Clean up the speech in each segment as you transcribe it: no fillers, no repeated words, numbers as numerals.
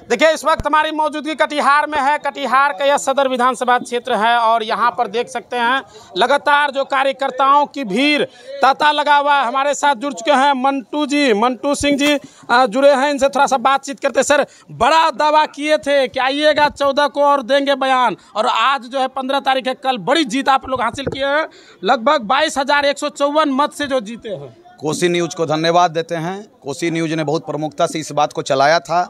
देखिए, इस वक्त हमारी मौजूदगी कटिहार में है। कटिहार का यह सदर विधानसभा क्षेत्र है और यहाँ पर देख सकते हैं लगातार जो कार्यकर्ताओं की भीड़ तांता लगा हुआ है। हमारे साथ जुड़ चुके हैं मंटू सिंह जी जुड़े हैं। इनसे थोड़ा सा बातचीत करते। सर, बड़ा दावा किए थे कि आइएगा 14 को और देंगे बयान, और आज जो है 15 तारीख है, कल बड़ी जीत आप लोग हासिल किए हैं। लगभग 22,154 मत से जो जीते हैं। कोसी न्यूज़ को धन्यवाद देते हैं। कोसी न्यूज़ ने बहुत प्रमुखता से इस बात को चलाया था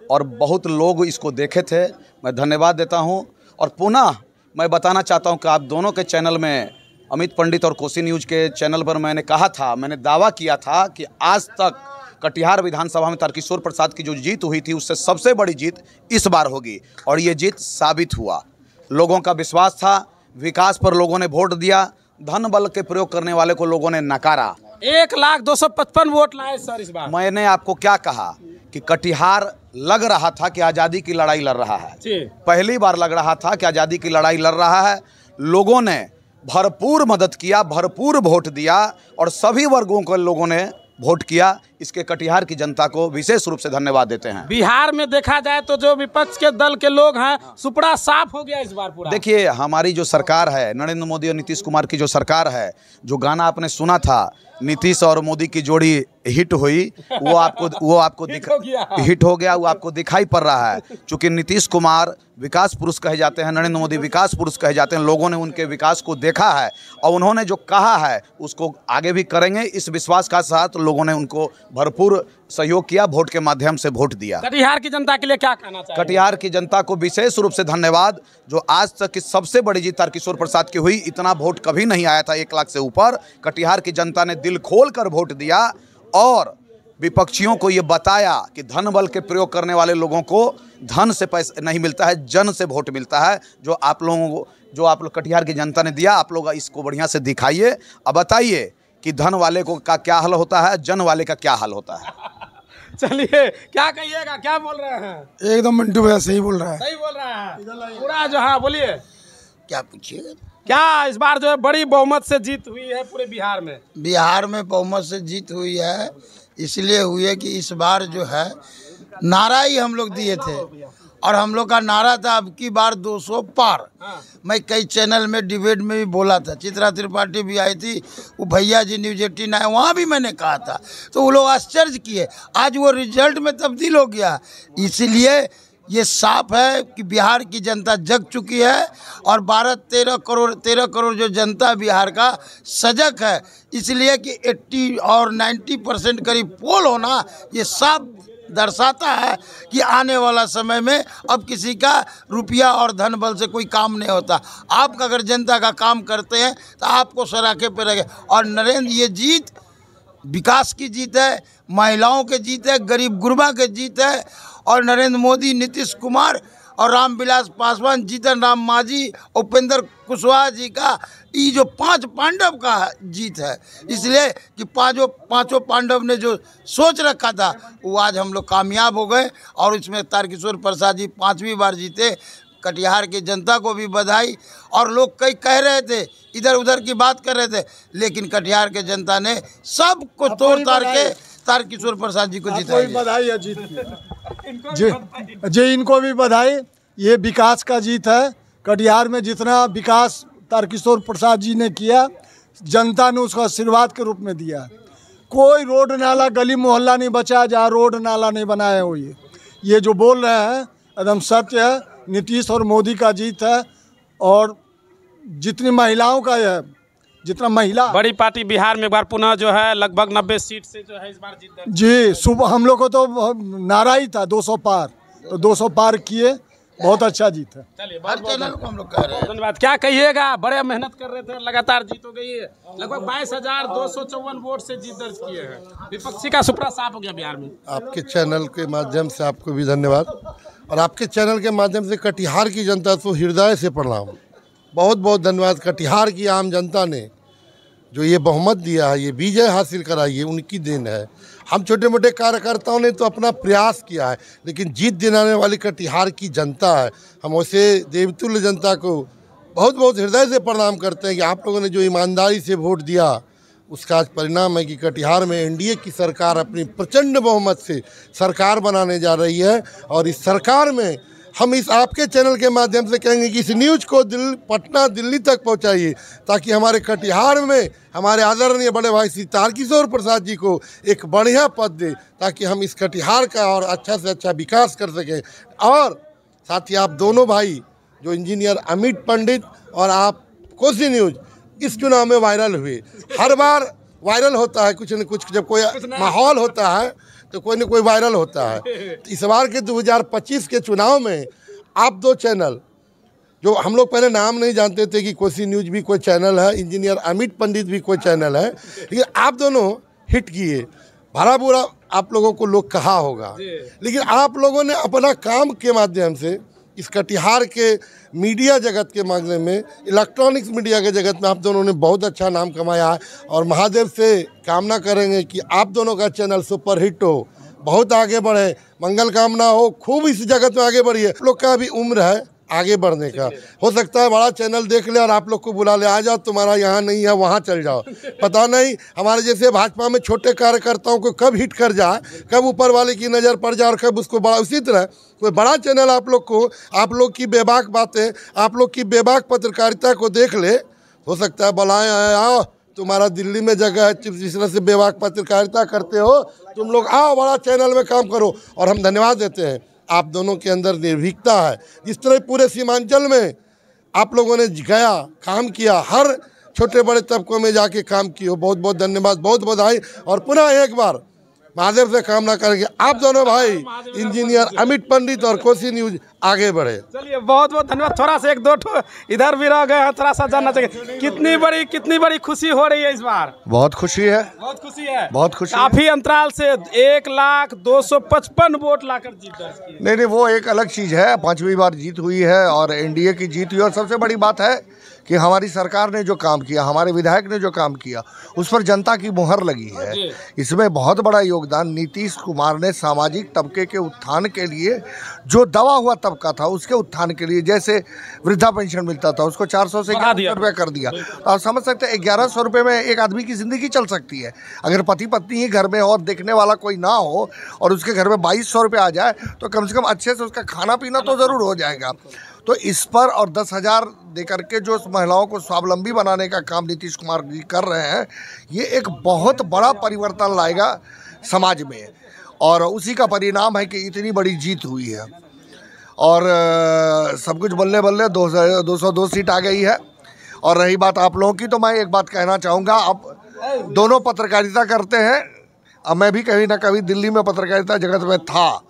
और बहुत लोग इसको देखे थे। मैं धन्यवाद देता हूं। और पुनः मैं बताना चाहता हूं कि आप दोनों के चैनल में, अमित पंडित और कोसी न्यूज़ के चैनल पर मैंने कहा था, मैंने दावा किया था कि आज तक कटिहार विधानसभा में तारकिशोर प्रसाद की जो जीत हुई थी उससे सबसे बड़ी जीत इस बार होगी, और ये जीत साबित हुआ। लोगों का विश्वास था, विकास पर लोगों ने वोट दिया, धन बल के प्रयोग करने वाले को लोगों ने नकारा। 1,255 वोट लाए सर इस बार। मैंने आपको क्या कहा कि कटिहार लग रहा था कि आज़ादी की लड़ाई लड़ रहा है। पहली बार लग रहा था कि आज़ादी की लड़ाई लड़ रहा है। लोगों ने भरपूर मदद किया, भरपूर वोट दिया और सभी वर्गों के लोगों ने वोट किया। इसके कटिहार की जनता को विशेष रूप से धन्यवाद देते हैं। बिहार में देखा जाए तो जो विपक्ष के दल के लोग हैं, सुपड़ा साफ हो गया इस बार पूरा। देखिए, हमारी जो सरकार है, नरेंद्र मोदी और नीतीश कुमार की जो सरकार है, जो गाना आपने सुना था नीतीश और मोदी की जोड़ी हिट हुई, वो आपको हिट हो गया, वो आपको दिखाई पड़ रहा है। चूँकि नीतीश कुमार विकास पुरुष कहे जाते हैं, नरेंद्र मोदी विकास पुरुष कहे जाते हैं। लोगों ने उनके विकास को देखा है और उन्होंने जो कहा है उसको आगे भी करेंगे। इस विश्वास का साथ लोगों ने उनको भरपूर सहयोग किया, वोट के माध्यम से वोट दिया। कटिहार की जनता के लिए क्या कहना चाहिए? कटिहार की जनता को विशेष रूप से धन्यवाद, जो आज तक की सबसे बड़ी जीत तारकिशोर प्रसाद की हुई। इतना वोट कभी नहीं आया था, 1 लाख से ऊपर। कटिहार की जनता ने दिल खोल कर वोट दिया और विपक्षियों को ये बताया कि धन बल के प्रयोग करने वाले लोगों को धन से पैसा नहीं मिलता है, जन से वोट मिलता है। जो आप लोग कटिहार की जनता ने दिया, आप लोग इसको बढ़िया से दिखाइए। अब बताइए कि धन वाले को का क्या हाल होता है, जन वाले का क्या हाल होता है। चलिए, क्या कहिएगा, क्या बोल रहे हैं? एकदम मंटू भैया सही बोल रहा है। सही बोल रहा है पूरा जो। हाँ बोलिए, क्या पूछिए? क्या इस बार जो है बड़ी बहुमत से जीत हुई है पूरे बिहार में? बिहार में बहुमत से जीत हुई है, इसलिए हुई है कि इस बार जो है नारा ही हम लोग दिए थे, और हम लोग का नारा था अब की बार 200 पार। मैं कई चैनल में डिबेट में भी बोला था, चित्रा त्रिपाठी भी आई थी, वो भैया जी न्यूज़ 18 आए, वहाँ भी मैंने कहा था, तो वो लोग आश्चर्य किए। आज वो रिजल्ट में तब्दील हो गया। इसलिए ये साफ है कि बिहार की जनता जग चुकी है और 13 करोड़ जो जनता बिहार का सजग है। इसलिए कि 80 और 90% करीब पोल होना ये साफ दर्शाता है कि आने वाला समय में अब किसी का रुपया और धन बल से कोई काम नहीं होता। आप अगर जनता का काम करते हैं तो आपको सराखे पे रखे। और नरेंद्र, ये जीत विकास की जीत है, महिलाओं की जीत है, गरीब गुरबा की जीत है। और नरेंद्र मोदी, नीतीश कुमार और रामविलास पासवान, जीतन राम मांझी, उपेंद्र कुशवाहा जी का ये जो 5 पांडव का जीत है। इसलिए कि पांचों पांडव ने जो सोच रखा था वो आज हम लोग कामयाब हो गए, और इसमें तारकिशोर प्रसाद जी 5वीं बार जीते। कटिहार की जनता को भी बधाई। और लोग कई कह रहे थे, इधर उधर की बात कर रहे थे, लेकिन कटिहार के जनता ने सब को तोड़ ताड़ के तारकिशोर प्रसाद जी को जिताया। बधाई है जीत जी, इनको भी बधाई। ये विकास का जीत है। कटिहार में जितना विकास तारकिशोर प्रसाद जी ने किया, जनता ने उसको आशीर्वाद के रूप में दिया। कोई रोड नाला गली मोहल्ला नहीं बचा जहाँ रोड नाला नहीं बनाए हो। ये जो बोल रहे हैं एकदम सत्य है। नीतीश और मोदी का जीत है, और जितनी महिलाओं का है, जितना महिला बड़ी पार्टी बिहार में एक बार पुनः जो है लगभग 90 सीट से जो है इस बार जीत गई। जी, सुबह हम लोग को तो नारा ही था 200 पार, तो 200 पार किए। बहुत अच्छा जीत है। चलिए, धन्यवाद। क्या कहिएगा, बड़े मेहनत कर रहे थे, लगातार जीत हो गई है। लगभग 22,254 वोट से जीत दर्ज किए हैं। विपक्षी का सुपड़ा साफ हो गया बिहार में। आपके चैनल के माध्यम से आपको भी धन्यवाद, और आपके चैनल के माध्यम से कटिहार की जनता को हृदय से प्रणाम। बहुत बहुत धन्यवाद। कटिहार की आम जनता ने जो ये बहुमत दिया है, ये विजय हासिल कराई है, उनकी देन है। हम छोटे मोटे कार्यकर्ताओं ने तो अपना प्रयास किया है, लेकिन जीत दिलाने वाली कटिहार की जनता है। हम वैसे देवतुल्य जनता को बहुत बहुत हृदय से प्रणाम करते हैं कि आप लोगों ने जो ईमानदारी से वोट दिया, उसका आज परिणाम है कि कटिहार में एनडीए की सरकार अपनी प्रचंड बहुमत से सरकार बनाने जा रही है। और इस सरकार में हम इस आपके चैनल के माध्यम से कहेंगे कि इस न्यूज़ को पटना दिल्ली तक पहुंचाइए, ताकि हमारे कटिहार में हमारे आदरणीय बड़े भाई श्री तारकिशोर प्रसाद जी को एक बढ़िया पद दे, ताकि हम इस कटिहार का और अच्छा से अच्छा विकास कर सकें। और साथ ही आप दोनों भाई जो इंजीनियर अमित पंडित और आप कोसी न्यूज़ इस चुनाव में वायरल हुए। हर बार वायरल होता है कुछ न कुछ, जब कोई माहौल होता है तो कोई न कोई वायरल होता है। इस बार के 2025 के चुनाव में आप दो चैनल, जो हम लोग पहले नाम नहीं जानते थे कि कोसी न्यूज़ भी कोई चैनल है, इंजीनियर अमित पंडित भी कोई चैनल है, लेकिन आप दोनों हिट किए। भला बुरा आप लोगों को लोग कहा होगा, लेकिन आप लोगों ने अपना काम के माध्यम से इस कटिहार के मीडिया जगत के माध्यम में, इलेक्ट्रॉनिक्स मीडिया के जगत में आप दोनों ने बहुत अच्छा नाम कमाया है। और महादेव से कामना करेंगे कि आप दोनों का चैनल सुपर हिट हो, बहुत आगे बढ़े, मंगल कामना हो, खूब इस जगत में आगे बढ़िए। आप लोग का अभी उम्र है आगे बढ़ने का, हो सकता है बड़ा चैनल देख ले और आप लोग को बुला ले, आ जाओ, तुम्हारा यहाँ नहीं है वहाँ चल जाओ। पता नहीं हमारे जैसे भाजपा में छोटे कार्यकर्ताओं को कब हिट कर जाए, कब ऊपर वाले की नज़र पड़ जाए और कब उसको बड़ा। उसी तरह कोई बड़ा चैनल आप लोग को, आप लोग की बेबाक बातें, आप लोग की बेबाक पत्रकारिता को देख ले, हो सकता है बुलाएं, आओ तुम्हारा दिल्ली में जगह है, जिस तरह से बेबाक पत्रकारिता करते हो तुम लोग, आओ बड़ा चैनल में काम करो। और हम धन्यवाद देते हैं, आप दोनों के अंदर निर्भीकता है। जिस तरह पूरे सीमांचल में आप लोगों ने गया काम किया, हर छोटे बड़े तबकों में जाके काम किया, बहुत बहुत धन्यवाद, बहुत बधाई। और पुनः एक बार महादेव से कामना करेंगे आप दोनों भाई इंजीनियर अमित पंडित और कोसी न्यूज़ आगे बढ़े। चलिए बहुत बहुत धन्यवाद। थोड़ा सा एक दो इधर भी रह गए हैं, थोड़ा सा जानना चाहिए कितनी बड़ी खुशी हो रही है इस बार? बहुत खुशी है, बहुत खुशी है, बहुत खुशी। काफी अंतराल से 1,255 वोट लाकर जीत दर्ज की। नहीं, वो एक अलग चीज़ है, 5वीं बार जीत हुई है और एनडीए की जीत हुई। और सबसे बड़ी बात है कि हमारी सरकार ने जो काम किया, हमारे विधायक ने जो काम किया, उस पर जनता की मुहर लगी है। इसमें बहुत बड़ा योगदान नीतीश कुमार ने सामाजिक तबके के उत्थान के लिए, जो दबा हुआ तबका था उसके उत्थान के लिए, जैसे वृद्धा पेंशन मिलता था उसको 400 से 1100 रुपये कर दिया। आप समझ सकते हैं 1100 रुपये में एक आदमी की ज़िंदगी चल सकती है। अगर पति पत्नी ही घर में और देखने वाला कोई ना हो और उसके घर में 2200 रुपये आ जाए तो कम से कम अच्छे से उसका खाना पीना तो ज़रूर हो जाएगा। तो इस पर और 10,000 दे करके जो महिलाओं को स्वावलंबी बनाने का काम नीतीश कुमार जी कर रहे हैं, ये एक बहुत बड़ा परिवर्तन लाएगा समाज में। और उसी का परिणाम है कि इतनी बड़ी जीत हुई है। और सब कुछ बल्ले बल्ले 202 सीट आ गई है। और रही बात आप लोगों की, तो मैं एक बात कहना चाहूँगा, अब दोनों पत्रकारिता करते हैं, अब मैं भी कभी ना कभी दिल्ली में पत्रकारिता जगत में था।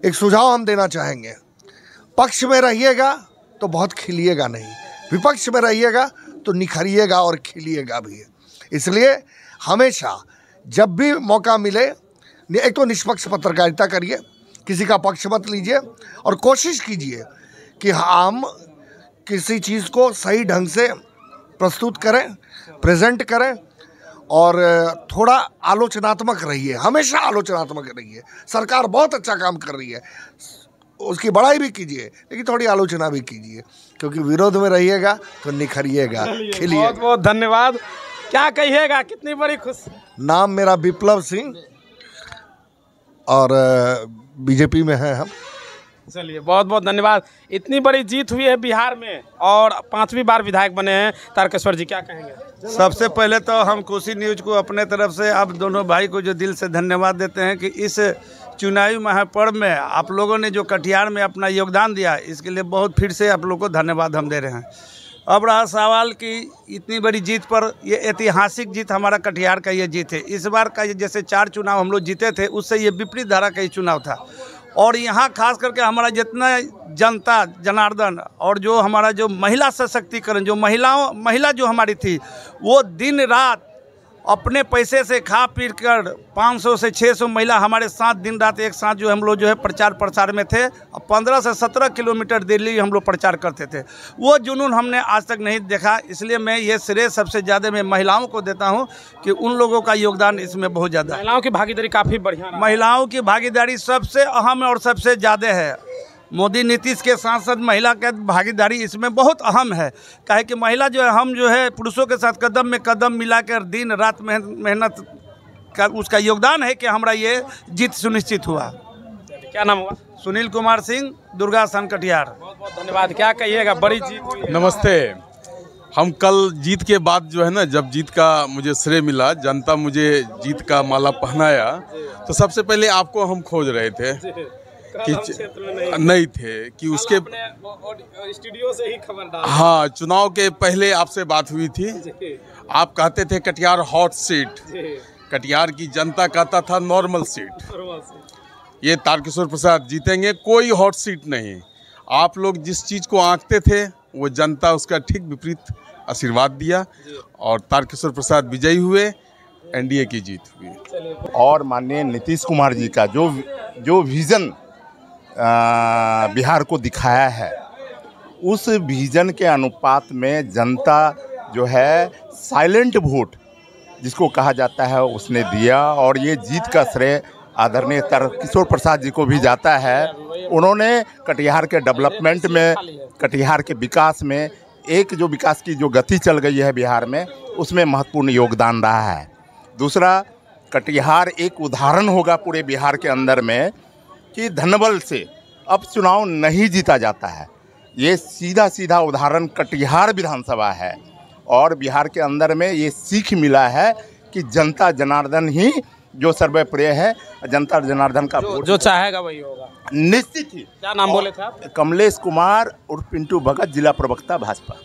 एक सुझाव हम देना चाहेंगे, पक्ष में रहिएगा तो बहुत खिलिएगा नहीं, विपक्ष में रहिएगा तो निखरिएगा और खिलिएगा भी। इसलिए हमेशा जब भी मौका मिले, एक तो निष्पक्ष पत्रकारिता करिए, किसी का पक्ष मत लीजिए और कोशिश कीजिए कि हम किसी चीज़ को सही ढंग से प्रस्तुत करें, प्रेजेंट करें। और थोड़ा आलोचनात्मक रहिए, हमेशा आलोचनात्मक रहिए। सरकार बहुत अच्छा काम कर रही है, उसकी बड़ाई भी कीजिए, लेकिन थोड़ी आलोचना भी कीजिए, क्योंकि विरोध में रहिएगा तो निखरिएगा, खिलिएगा। बहुत बहुत धन्यवाद। क्या कहिएगा, कितनी बड़ी खुशी? नाम मेरा विप्लव सिंह और बीजेपी में है हम। चलिए बहुत बहुत धन्यवाद। इतनी बड़ी जीत हुई है बिहार में और 5वीं बार विधायक बने हैं तारकेश्वर जी, क्या कहेंगे? सबसे पहले तो हम कोसी न्यूज़ को अपने तरफ से आप दोनों भाई को जो दिल से धन्यवाद देते हैं कि इस चुनावी महापर्व में आप लोगों ने जो कटिहार में अपना योगदान दिया, इसके लिए बहुत फिर से आप लोगों को धन्यवाद हम दे रहे हैं। अब रहा सवाल कि इतनी बड़ी जीत पर, ये ऐतिहासिक जीत हमारा कटिहार का ये जीत है। इस बार का जैसे 4 चुनाव हम लोग जीते थे, उससे ये विपरीत धारा का ही चुनाव था। और यहाँ खास करके हमारा जितना जनता जनार्दन और जो हमारा जो महिला सशक्तिकरण, जो महिला जो हमारी थी, वो दिन रात अपने पैसे से खा पी कर 500 से 600 महिला हमारे साथ दिन रात एक साथ जो हम लोग जो है प्रचार प्रसार में थे। 15 से 17 किलोमीटर दिल्ली हम लोग प्रचार करते थे। वो जुनून हमने आज तक नहीं देखा। इसलिए मैं ये श्रेय सबसे ज़्यादा मैं महिलाओं को देता हूँ कि उन लोगों का योगदान इसमें बहुत ज़्यादा है। महिलाओं की भागीदारी काफ़ी बढ़िया रहा। महिलाओं की भागीदारी सबसे अहम और सबसे ज़्यादा है। मोदी नीतीश के साथ साथ महिला का भागीदारी इसमें बहुत अहम है। काहे कि महिला जो है, हम जो है पुरुषों के साथ कदम में कदम मिलाकर दिन रात मेहनत का उसका योगदान है कि हमारा ये जीत सुनिश्चित हुआ। क्या नाम हुआ? सुनील कुमार सिंह, दुर्गा सन कटिहार। बहुत बहुत धन्यवाद। क्या कहिएगा, बड़ी जीत हुई है। नमस्ते। हम कल जीत के बाद जो है ना, जब जीत का मुझे श्रेय मिला, जनता मुझे जीत का माला पहनाया, तो सबसे पहले आपको हम खोज रहे थे कि नहीं थे कि उसके स्टूडियो से ही खबर डाल। हाँ, चुनाव के पहले आपसे बात हुई थी। आप कहते थे कटिहार हॉट सीट, कटिहार की जनता कहता था नॉर्मल सीट। ये तारकिशोर प्रसाद जीतेंगे, कोई हॉट सीट नहीं। आप लोग जिस चीज़ को आंकते थे वो जनता उसका ठीक विपरीत आशीर्वाद दिया और तारकिशोर प्रसाद विजयी हुए, एनडीए की जीत हुई। और माननीय नीतीश कुमार जी का जो विज़न बिहार को दिखाया है, उस विज़न के अनुपात में जनता जो है साइलेंट वोट जिसको कहा जाता है उसने दिया। और ये जीत का श्रेय आदरणीय तारकिशोर प्रसाद जी को भी जाता है। उन्होंने कटिहार के डेवलपमेंट में, कटिहार के विकास में, एक जो विकास की जो गति चल गई है बिहार में, उसमें महत्वपूर्ण योगदान रहा है। दूसरा, कटिहार एक उदाहरण होगा पूरे बिहार के अंदर में कि धनबल से अब चुनाव नहीं जीता जाता है। ये सीधा सीधा उदाहरण कटिहार विधानसभा है और बिहार के अंदर में ये सीख मिला है कि जनता जनार्दन ही जो सर्वप्रिय है, जनता जनार्दन का वोट जो चाहेगा वही होगा, निश्चित ही। क्या नाम बोले थे आप? कमलेश कुमार और पिंटू भगत, जिला प्रवक्ता भाजपा।